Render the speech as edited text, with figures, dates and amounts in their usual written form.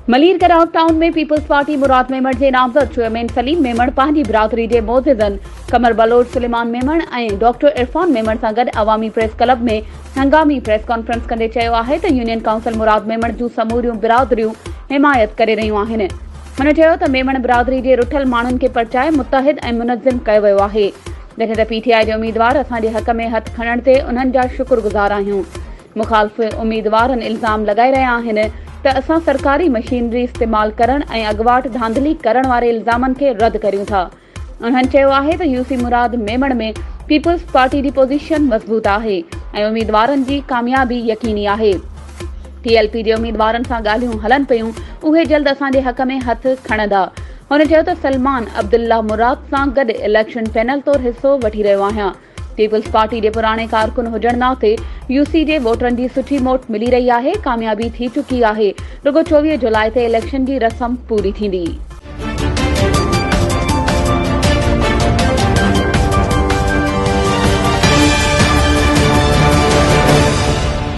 मलीर कराव टाउन में peoples party मुराद मेमण के नामज़द चेयरमैन सलीम मेमण पंहिंजी बिरादरी के मोअज़िज़न कमर बलोच सुलेमान मेमण और डॉक्टर इरफान मेमण सां गॾु अवामी प्रेस क्लब में हंगामी प्रेस कॉन्फ्रेंस कंदे चयो आहे त यूनियन काउंसिल मुराद मेमण जूं समूरियूं बिरादरियूं हिमायत करे रहियूं आहिनि। हुन चयो त मेमण बिरादरी जे रुठल माण्हुनि खे परचाए मुतहिद ऐं मुनज़्ज़िम कयो वियो आहे, जॾहिं त पीटीआई जे उम्मीदवार असांजे हक़ में हथ खणण ते उन्हनि जा शुक्रगुज़ार आहियूं। मुखालिफ़ उम्मीदवारनि इल्ज़ाम लगाए रहिया आहिनि त असां सरकारी मशीनरी इस्तेमाल करण ऐं अॻवाट धांधली करण वारे इल्ज़ामनि खे रद्द करियूं था। उन्हनि चयो आहे त यूसी मुराद मेमण में पीपल्स पार्टी जी पोज़ीशन मज़बूत आहे ऐं उम्मीदवारनि जी कामयाबी यकीनी आहे। टीएलपी जे उम्मीदवारनि सां ॻाल्हियूं हलन पियूं, उहे जल्द असांजे हक़ में हथ खणंदा। हुन चयो त सलमान अब्दुल्ला मुराद सां गॾु इलेक्शन पैनल तौरु हिसो वठी रहियो आहियां। पीपल्स पार्टी जे पुराणे कारकुन हुजण नाते यूसी जे वोटरनि जी सुठी मोट मिली रही आहे, कामयाबी थी चुकी आहे। रुगो 24 जुलाई ते इलेक्शन जी रस्म पूरी थींदी।